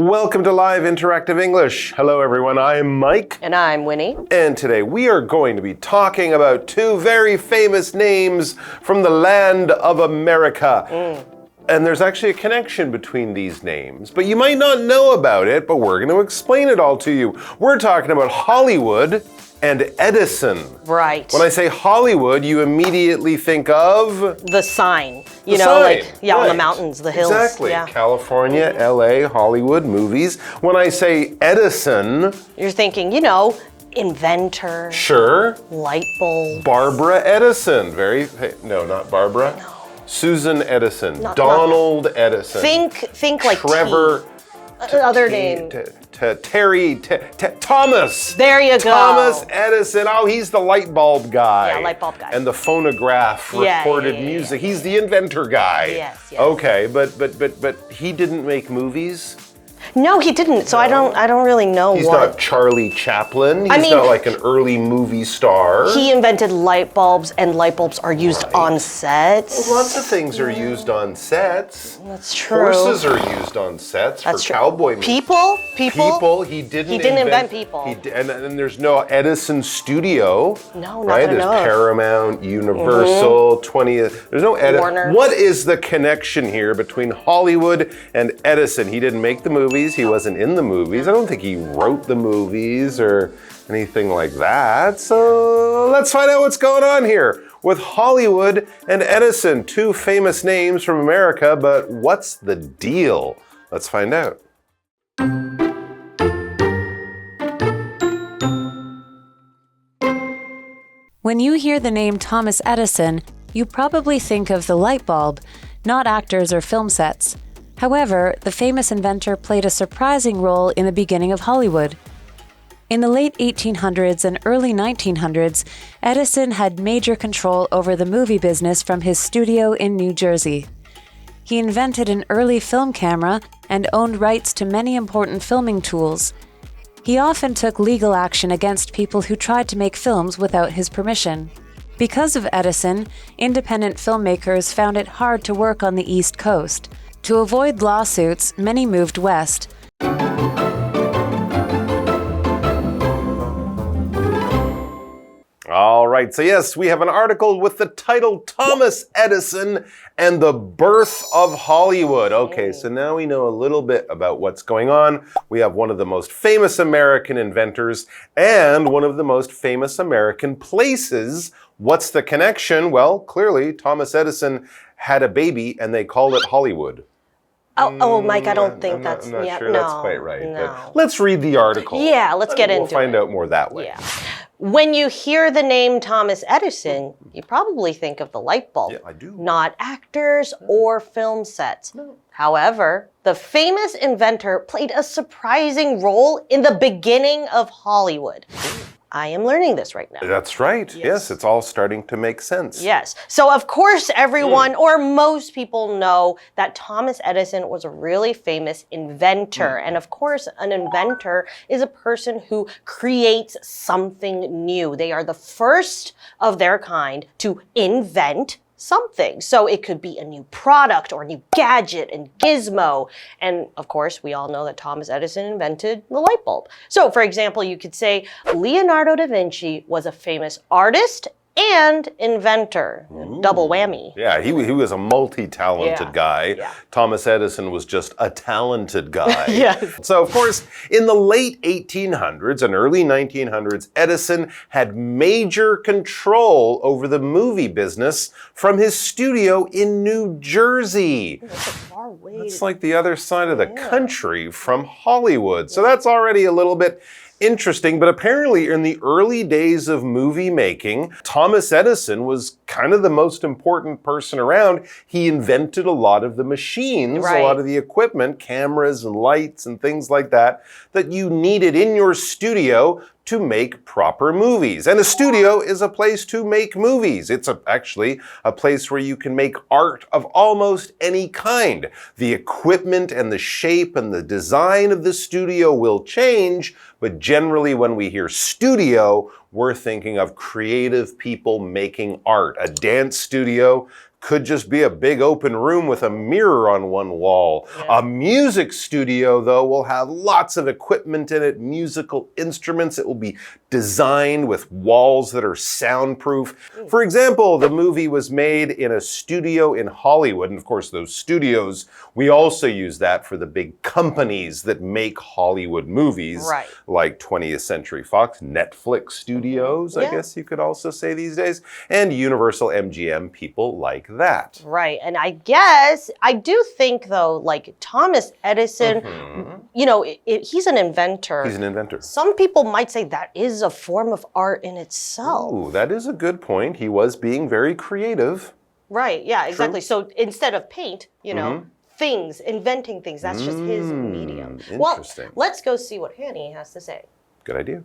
Welcome to Live Interactive English. Hello everyone, I'm Mike. And I'm Winnie. And today we are going to be talking about two very famous names from the land of America. And there's actually a connection between these names, but you might not know about it, but we're going to explain it all to you. We're talking about Hollywood and Edison. Right. When I say Hollywood, you immediately think of the sign. The sign, right. On the mountains, the hills. Exactly. Yeah. California, LA, Hollywood, movies. When I say Edison, you're thinking, inventor. Sure. Light bulb. Barbara Edison. No, not Barbara. No. Susan Edison. Donald Edison. Think like Trevor. Other name. Thomas. There you go. Thomas Edison. Oh, he's the light bulb guy. Yeah, light bulb guy. And the phonograph recorded music. He's the inventor guy. Yes. Okay, but he didn't make movies? No, he didn't. So no. I don't really know He's not Charlie Chaplin. He's not like an early movie star. He invented light bulbs, and light bulbs are used on sets. Well, lots of things are used on sets. That's true. Horses are used on sets for cowboy movies. People. He didn't invent people. And there's no Edison studio. No, not right? There's enough. Paramount, Universal, 20th. There's no Edison. Warner. What is the connection here between Hollywood and Edison? He didn't make the movies. He wasn't in the movies. I don't think he wrote the movies or anything like that. So let's find out what's going on here with Hollywood and Edison, two famous names from America, but what's the deal? Let's find out. When you hear the name Thomas Edison, you probably think of the light bulb, not actors or film sets. However, the famous inventor played a surprising role in the beginning of Hollywood. In the late 1800s and early 1900s, Edison had major control over the movie business from his studio in New Jersey. He invented an early film camera and owned rights to many important filming tools. He often took legal action against people who tried to make films without his permission. Because of Edison, independent filmmakers found it hard to work on the East Coast. To avoid lawsuits, many moved west. All right, so yes, we have an article with the title Thomas Edison and the Birth of Hollywood. Okay, so now we know a little bit about what's going on. We have one of the most famous American inventors and one of the most famous American places. What's the connection? Well, clearly, Thomas Edison had a baby and they called it Hollywood. Oh, Mike, I don't think that's... I'm not sure that's quite right. No. But let's read the article. Yeah, let's get into it. We'll find out more that way. Yeah. When you hear the name Thomas Edison, you probably think of the light bulb. Yeah, I do. Not actors or film sets. No. However, the famous inventor played a surprising role in the beginning of Hollywood. I am learning this right now. That's right. Yes, it's all starting to make sense. Yes. So of course everyone or most people know that Thomas Edison was a really famous inventor. And of course an inventor is a person who creates something new. They are the first of their kind to invent something. So it could be a new product or a new gadget and gizmo. And of course, we all know that Thomas Edison invented the light bulb. So for example, you could say Leonardo da Vinci was a famous artist and inventor. Double whammy. Yeah, he was a multi-talented guy. Yeah. Thomas Edison was just a talented guy. Yes. So, of course, in the late 1800s and early 1900s, Edison had major control over the movie business from his studio in New Jersey. That's a far way. That's like the other side of the country from Hollywood. So that's already a little bit interesting, but apparently in the early days of movie making, Thomas Edison was kind of the most important person around. He invented a lot of the machines, a lot of the equipment, cameras and lights and things like that, that you needed in your studio to make proper movies. And a studio is a place to make movies. It's actually a place where you can make art of almost any kind. The equipment and the shape and the design of the studio will change, but generally when we hear studio, we're thinking of creative people making art. A dance studio could just be a big open room with a mirror on one wall. A music studio, though, will have lots of equipment in it, musical instruments. It will be designed with walls that are soundproof. For example, the movie was made in a studio in Hollywood. And of course, those studios, we also use that for the big companies that make Hollywood movies. Right. Like 20th Century Fox, Netflix studios, I guess you could also say these days, and Universal MGM, people like that. Right. And I guess, I do think though, like Thomas Edison, you know, he's an inventor. He's an inventor. Some people might say that is a form of art in itself. Ooh, that is a good point. He was being very creative. Right. Yeah, exactly. So instead of paint, you know, things, inventing things, that's just his medium. Well, let's go see what Hanny has to say. Good idea.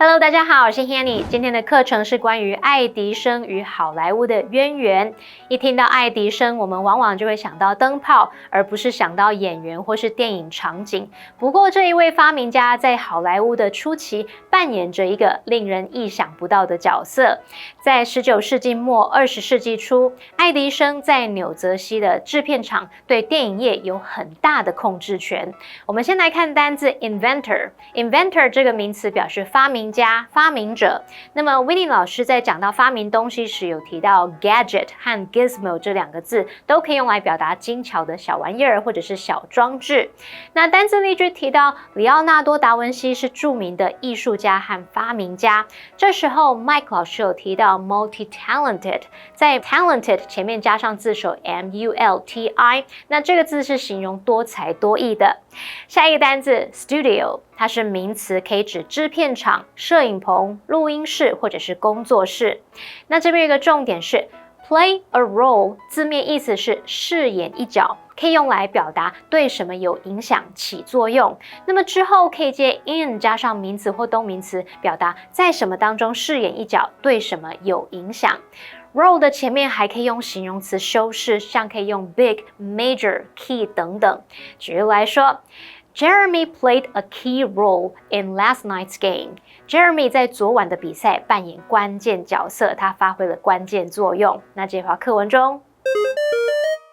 Hello， 大家好，我是 Hanny。今天的课程是关于爱迪生与好莱坞的渊源。一听到爱迪生，我们往往就会想到灯泡，而不是想到演员或是电影场景。不过，这一位发明家在好莱坞的初期扮演着一个令人意想不到的角色。在19世纪末、20世纪初，爱迪生在纽泽西的制片厂对电影业有很大的控制权。我们先来看单字 inventor。inventor 这个名词表示发明家、发明者。那么 Winnie 老师在讲到发明东西时有提到 gadget 和 gizmo 这两个字，都可以用来表达精巧的小玩意儿或者是小装置。那单字例句提到里奥纳多·达文西是著名的艺术家和发明家。这时候 Mike 老师有提到 multi-talented， 在 talented 前面加上字首 multi， 那这个字是形容多才多艺的。下一个单字 studio， 它是名词，可以指制片厂、摄影棚、录音室或者是工作室。那这边有一个重点是 play a role， 字面意思是饰演一角，可以用来表达对什么有影响、起作用。那么之后可以接 in 加上名词或动名词，表达在什么当中饰演一角，对什么有影响。role 的前面还可以用形容词修饰，像可以用 big、major、key 等等。举例来说 Jeremy played a key role in last night's game. Jeremy 在昨晚的比赛扮演关键角色，他发挥了关键作用。那这句话课文中。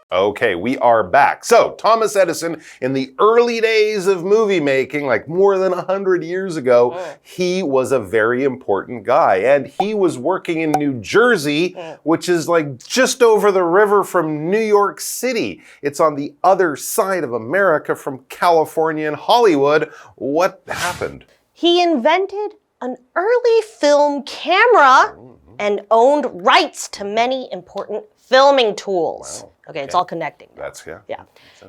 Okay, we are back. So, Thomas Edison, in the early days of movie making, like more than 100 years ago, he was a very important guy. And he was working in New Jersey, which is like just over the river from New York City. It's on the other side of America from California and Hollywood. What happened? He invented an early film camera and owned rights to many important filming tools. Wow. Okay, it's all connecting. Yeah.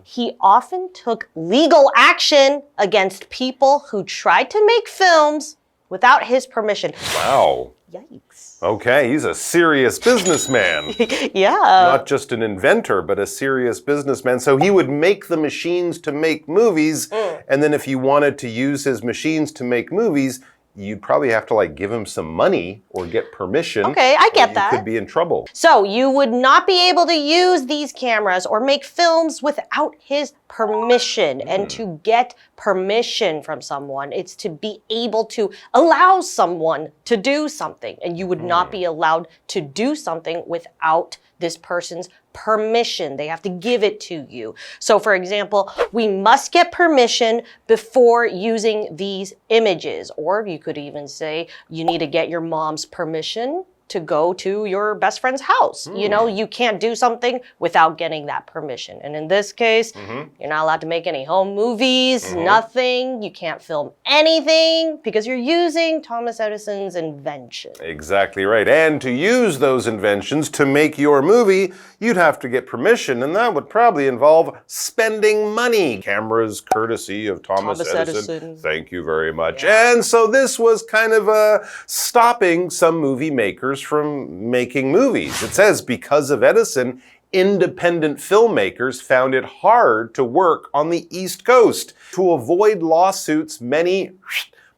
He often took legal action against people who tried to make films without his permission. Wow. Yikes. Okay, he's a serious businessman. Yeah. Not just an inventor, but a serious businessman. So he would make the machines to make movies, and then if you wanted to use his machines to make movies, you'd probably have to like give him some money or get permission. Okay, I get that. You could be in trouble. So you would not be able to use these cameras or make films without his permission. And to get permission from someone, it's to be able to allow someone to do something. And you would not be allowed to do something without this person's permission. They have to give it to you. So for example, we must get permission before using these images. Or you could even say you need to get your mom's permission to go to your best friend's house. You know, you can't do something without getting that permission. And in this case, you're not allowed to make any home movies, nothing. You can't film anything because you're using Thomas Edison's invention. Exactly right. And to use those inventions to make your movie, you'd have to get permission, and that would probably involve spending money. Cameras courtesy of Thomas Edison. Thank you very much. Yeah. And so this was kind of stopping some movie makers from making movies. It says because of Edison, independent filmmakers found it hard to work on the East Coast. To avoid lawsuits, many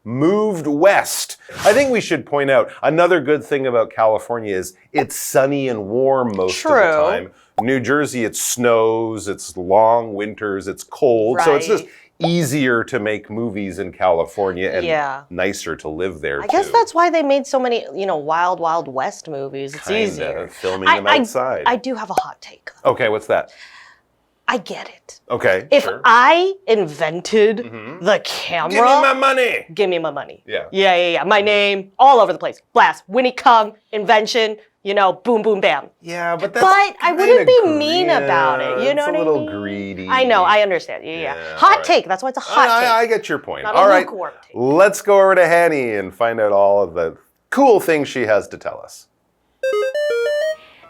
moved west. I think we should point out another good thing about California is it's sunny and warm most of the time. New Jersey, it snows, it's long winters, it's cold. So it's just easier to make movies in California and Yeah. nicer to live there I guess too. that's why they made so many, Wild Wild West movies. It's easier. Filming them outside. I do have a hot take, though. Okay, what's that? I get it. Okay, If sure. I invented the camera, Give me my money. give me my money. Yeah. Yeah. My name all over the place. Blast, Winnie Kung, invention, boom, boom, bam. Yeah, but that's But I wouldn't be kinda mean about it. You know what I mean? It's a little greedy. I know, I understand. Yeah. Yeah, Hot right. take. That's why it's a hot take. I get your point. Not a All right, lukewarm take. let's go over to Hanny and find out all of the cool things she has to tell us.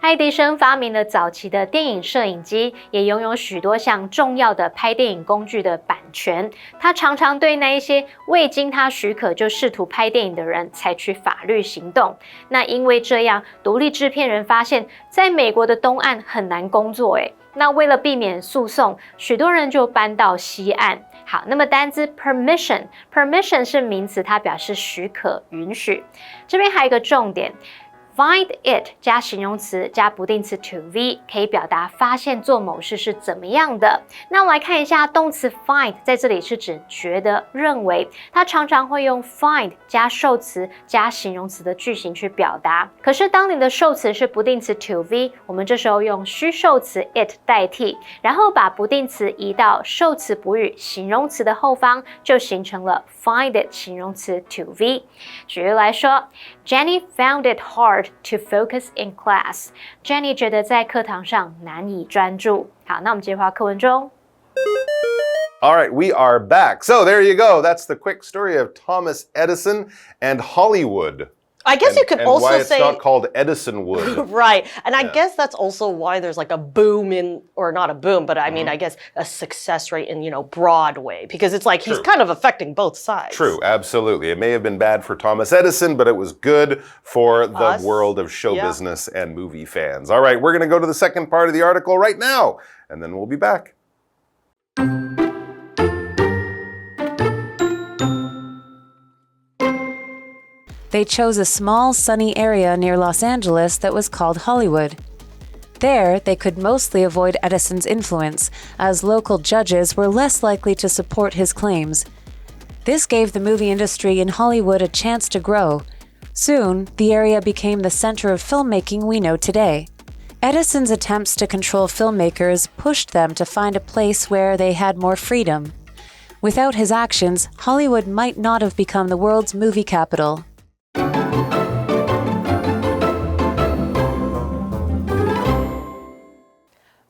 爱迪生发明了早期的电影摄影机，也拥有许多项重要的拍电影工具的版权。他常常对那一些未经他许可就试图拍电影的人采取法律行动。那因为这样，独立制片人发现，在美国的东岸很难工作。那为了避免诉讼，许多人就搬到西岸。好，那么单字 permission 是名词，它表示许可、允许。这边还有一个重点。Find it 加形容词加不定词 to v 可以表达发现做某事是怎么样的。那我们来看一下动词 find 在这里是指觉得、认为，它常常会用 find 加受词加形容词的句型去表达。可是当你的受词是不定词 to v， 我们这时候用虚受词 it 代替，然后把不定词移到受词补语形容词的后方，就形成了 find it 形容词 to v。举例来说 ，Jenny found it hard to focus in class. Jenny 觉得在课堂上难以专注。好，那我们接回到课文中。All right, we are back. So there you go. That's the quick story of Thomas Edison and Hollywood. I guess you could and also why it's say not called Edison Wood. right. And I guess that's also why there's like a boom in, or not a boom, but I mean, I guess a success rate in, Broadway, because it's like he's kind of affecting both sides. True, absolutely. It may have been bad for Thomas Edison, but it was good for the world of show business and movie fans. All right, we're going to go to the second part of the article right now, and then we'll be back. They chose a small, sunny area near Los Angeles that was called Hollywood. There, they could mostly avoid Edison's influence, as local judges were less likely to support his claims. This gave the movie industry in Hollywood a chance to grow. Soon, the area became the center of filmmaking we know today. Edison's attempts to control filmmakers pushed them to find a place where they had more freedom. Without his actions, Hollywood might not have become the world's movie capital.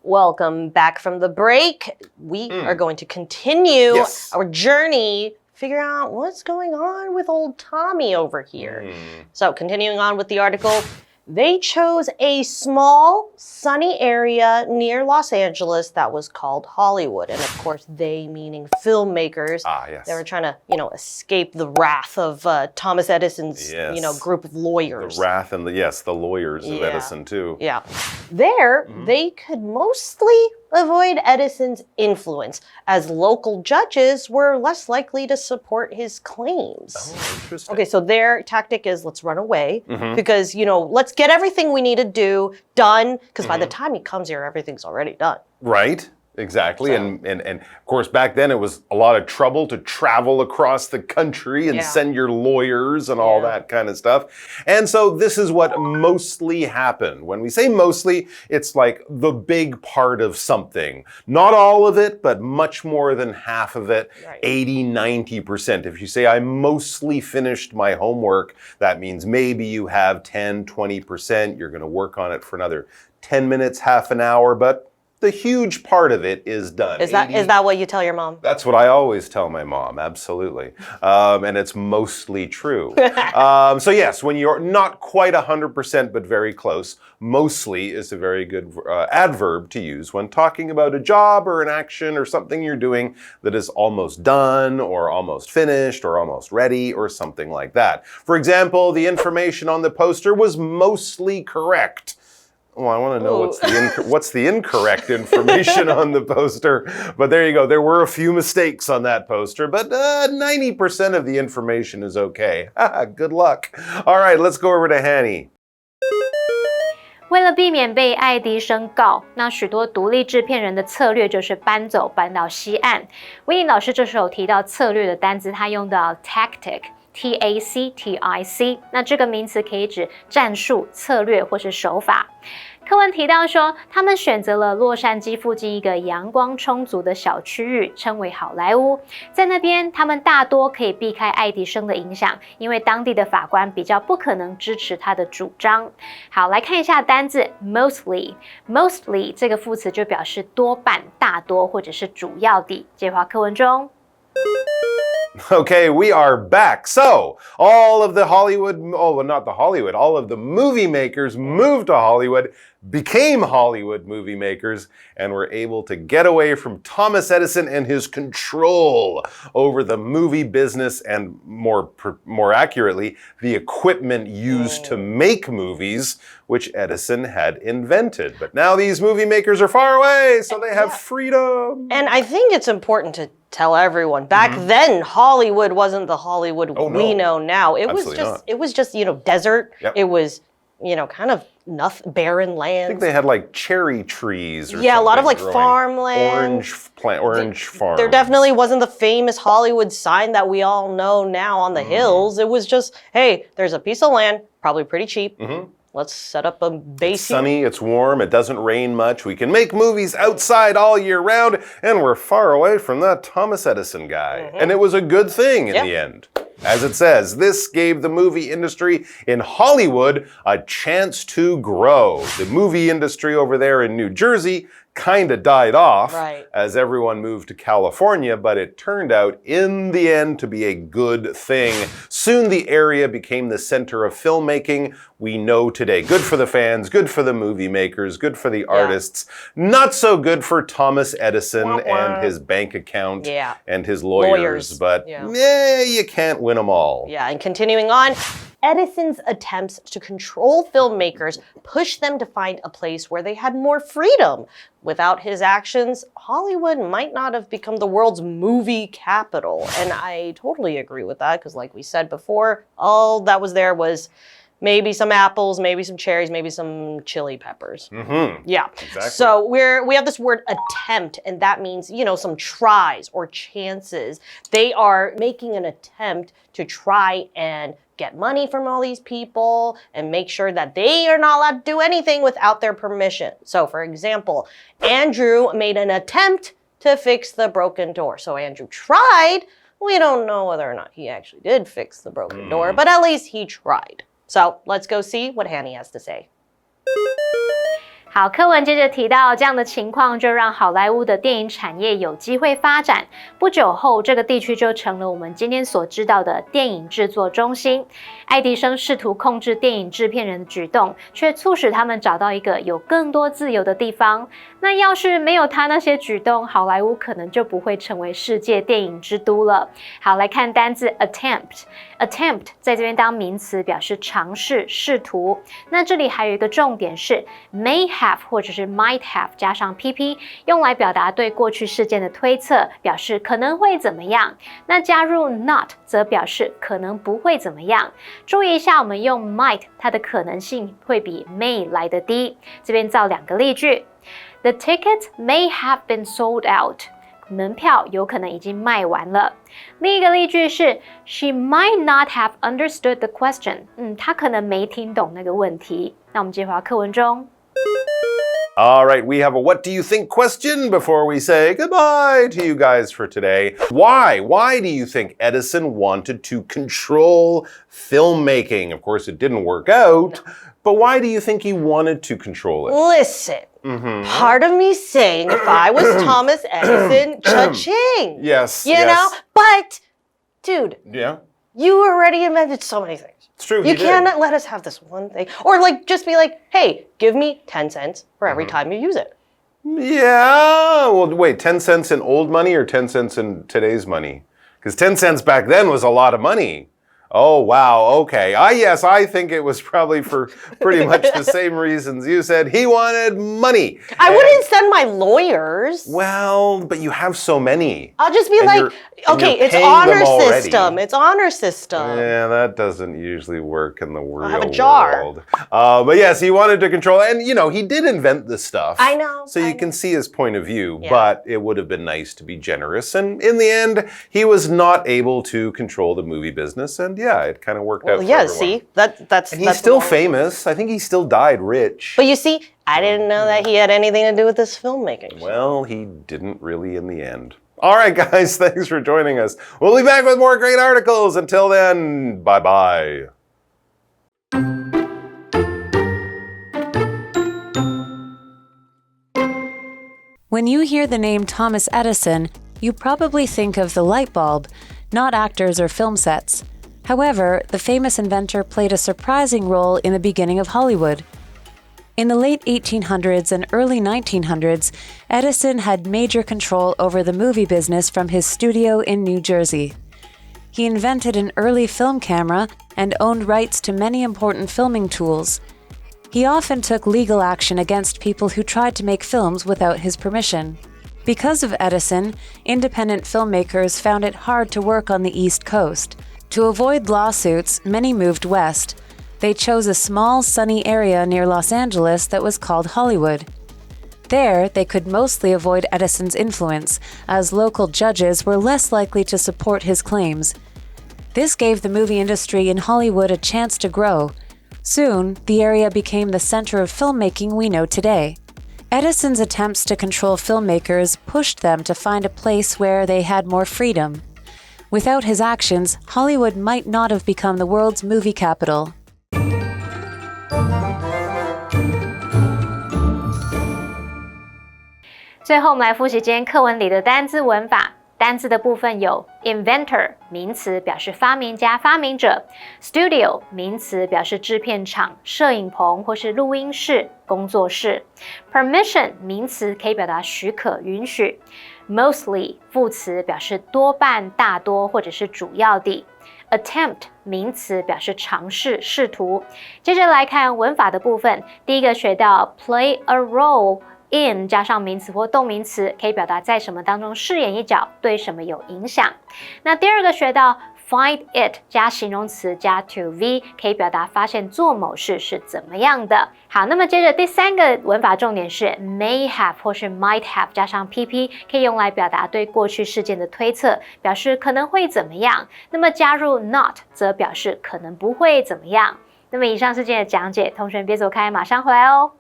Welcome back from the break. We are going to continue our journey, figure out what's going on with old Tommy over here. So continuing on with the article, they chose a small, sunny area near Los Angeles that was called Hollywood. And of course, they meaning filmmakers. Yes. They were trying to, escape the wrath of Thomas Edison's, group of lawyers. The wrath and the lawyers of Edison too. Yeah. There, they could mostly avoid Edison's influence, as local judges were less likely to support his claims. Oh, interesting. Okay, so their tactic is let's run away because, let's get everything we need to do done, because by the time he comes here, everything's already done. Right. Exactly. And of course, back then it was a lot of trouble to travel across the country and send your lawyers and all that kind of stuff. And so this is what mostly happened. When we say mostly, it's like the big part of something. Not all of it, but much more than half of it, 80, 90%. If you say, I mostly finished my homework, that means maybe you have 10, 20%. You're going to work on it for another 10 minutes, half an hour, but the huge part of it is done. Is that what you tell your mom? That's what I always tell my mom, absolutely. And it's mostly true. So yes, when you're not quite 100%, but very close, mostly is a very good adverb to use when talking about a job or an action or something you're doing that is almost done or almost finished or almost ready or something like that. For example, the information on the poster was mostly correct. Well, I want to know what's the incorrect information on the poster. But there you go. There were a few mistakes on that poster, but 90% of the information is okay. Good luck. All right, let's go over to Hanny. 为了避免被爱迪生告，那许多独立制片人的策略就是搬到西岸。Winnie 老师这时候提到策略的单字，他用到 tactic。T-A-C-T-I-C， 那这个名词可以指战术、策略或是手法。课文提到说，他们选择了洛杉矶附近一个阳光充足的小区域，称为好莱坞。在那边，他们大多可以避开爱迪生的影响，因为当地的法官比较不可能支持他的主张。好，来看一下单字 mostly。mostly 这个副词就表示多半、大多或者是主要地。接话课文中。Okay, we are back. So, all of the all of the movie makers moved to Hollywood, became Hollywood movie makers, and were able to get away from Thomas Edison and his control over the movie business and more accurately, the equipment used to make movies, which Edison had invented. But now these movie makers are far away, so they have freedom. And I think it's important to tell everyone back then Hollywood wasn't the Hollywood we know now. It was just desert. Yep. It was kind of barren land. I think they had like cherry trees or a lot of like growing. farmland. Orange farms. There definitely wasn't the famous Hollywood sign that we all know now on the hills. It was just, hey, there's a piece of land, probably pretty cheap. Let's set up a base. It's sunny, it's warm, it doesn't rain much. We can make movies outside all year round, and we're far away from that Thomas Edison guy. And it was a good thing in the end. As it says, this gave the movie industry in Hollywood a chance to grow. The movie industry over there in New Jersey kind of died off as everyone moved to California, but it turned out in the end to be a good thing. Soon the area became the center of filmmaking we know today. Good for the fans, good for the movie makers, good for the artists. Not so good for Thomas Edison and his bank account and his lawyers. But you can't win them all. Yeah, and continuing on, Edison's attempts to control filmmakers pushed them to find a place where they had more freedom. Without his actions, Hollywood might not have become the world's movie capital. And I totally agree with that because like we said before, all that was there was maybe some apples, maybe some cherries, maybe some chili peppers. Yeah. Exactly. So we have this word attempt, and that means, some tries or chances. They are making an attempt to try and get money from all these people and make sure that they are not allowed to do anything without their permission. So for example, Andrew made an attempt to fix the broken door. So Andrew tried. We don't know whether or not he actually did fix the broken door, but at least he tried. So let's go see what Hanny has to say. 好，课文接着提到，这样的情况就让好莱坞的电影产业有机会发展。不久后，这个地区就成了我们今天所知道的电影制作中心。爱迪生试图控制电影制片人的举动，却促使他们找到一个有更多自由的地方。那要是没有他那些举动，好莱坞可能就不会成为世界电影之都了。好，来看单字 attempt。attempt 在这边当名词，表示尝试、试图。那这里还有一个重点是 may have 或者是 might have 加上 pp， 用来表达对过去事件的推测，表示可能会怎么样。那加入 not 则表示可能不会怎么样。注意一下，我们用 might， 它的可能性会比 may 来得低。这边造两个例句 ：The tickets may have been sold out。门票有可能已经卖完了。另一个例句是 She might not have understood the question。她可能没听懂那个问题。那我们接回到课文中。All right, we have a what do you think question before we say goodbye to you guys for today. Why do you think Edison wanted to control filmmaking? Of course, it didn't work out, but why do you think he wanted to control it? Listen, part of me saying if I was Thomas Edison, cha-ching. Yes, You know? But, dude, you already invented so many things. It's true. You cannot let us have this one thing. Or just be like, hey, give me 10 cents for every time you use it. Yeah. Well, wait, 10 cents in old money or 10 cents in today's money? Because 10 cents back then was a lot of money. Oh, wow. Okay. Yes, I think it was probably for pretty much the same reasons you said. He wanted money. I wouldn't send my lawyers. Well, but you have so many. I'll just be And like, you're okay, it's paying honor them already. system. It's honor system. Yeah, that doesn't usually work in the real have a jar. world. But yes, he wanted to control, and he did invent this stuff. I know. So you can see his point of view, Yeah. but it would have been nice to be generous. And in the end, he was not able to control the movie business, and yeah, it kind of worked out for Yeah, everyone. see? That's And he's still famous. I think he still died rich. But you see, I didn't know that he had anything to do with this filmmaking. Well, he didn't really in the end. All right, guys, thanks for joining us. We'll be back with more great articles. Until then, bye-bye. When you hear the name Thomas Edison, you probably think of the light bulb, not actors or film sets. However, the famous inventor played a surprising role in the beginning of Hollywood. In the late 1800s and early 1900s, Edison had major control over the movie business from his studio in New Jersey. He invented an early film camera and owned rights to many important filming tools. He often took legal action against people who tried to make films without his permission. Because of Edison, independent filmmakers found it hard to work on the East Coast. To avoid lawsuits, many moved west. They chose a small, sunny area near Los Angeles that was called Hollywood. There, they could mostly avoid Edison's influence, as local judges were less likely to support his claims. This gave the movie industry in Hollywood a chance to grow. Soon, the area became the center of filmmaking we know today. Edison's attempts to control filmmakers pushed them to find a place where they had more freedom. Without his actions, Hollywood might not have become the world's movie capital. 最后，我们来复习今天课文里的单字文法。单字的部分有 inventor 名词，表示发明家、发明者 ；studio 名词，表示制片厂、摄影棚或是录音室、工作室 ；permission 名词，可以表达许可、允许 ；mostly 副词，表示多半、大多或者是主要的 ；attempt 名词，表示尝试、试图。接着来看文法的部分，第一个学到 play a role。in 加上名词或动名词，可以表达在什么当中饰演一角，对什么有影响。那第二个学到 find it 加形容词加 to v， 可以表达发现做某事是怎么样的。好，那么接着第三个文法重点是 may have 或是 might have 加上 pp， 可以用来表达对过去事件的推测，表示可能会怎么样。那么加入 not 则表示可能不会怎么样。那么以上是今天的讲解，同学别走开，马上回来哦。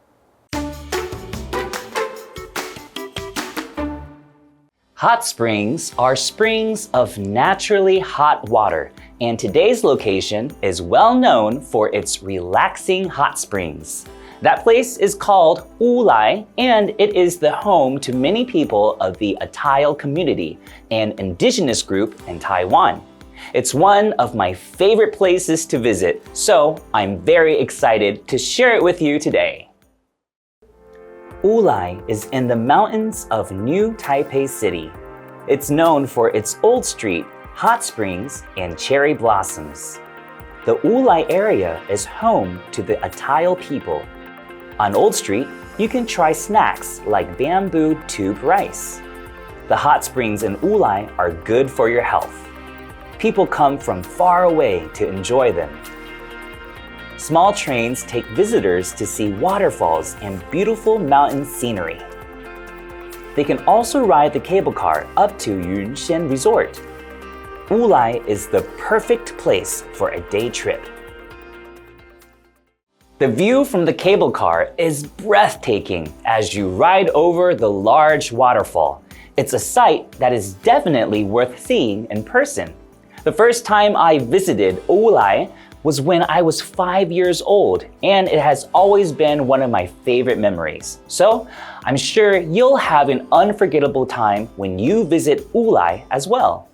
Hot springs are springs of naturally hot water, and today's location is well known for its relaxing hot springs. That place is called Wulai, and it is the home to many people of the Atayal community, an indigenous group in Taiwan. It's one of my favorite places to visit, so I'm very excited to share it with you today. Wulai is in the mountains of New Taipei City. It's known for its old street, hot springs, and cherry blossoms. The Wulai area is home to the Atayal people. On Old Street, you can try snacks like bamboo tube rice. The hot springs in Wulai are good for your health. People come from far away to enjoy them. Small trains take visitors to see waterfalls and beautiful mountain scenery. They can also ride the cable car up to Yunshan Resort. Wulai is the perfect place for a day trip. The view from the cable car is breathtaking as you ride over the large waterfall. It's a sight that is definitely worth seeing in person. The first time I visited Wulai was when I was 5 years old, and it has always been one of my favorite memories. So, I'm sure you'll have an unforgettable time when you visit Wulai as well.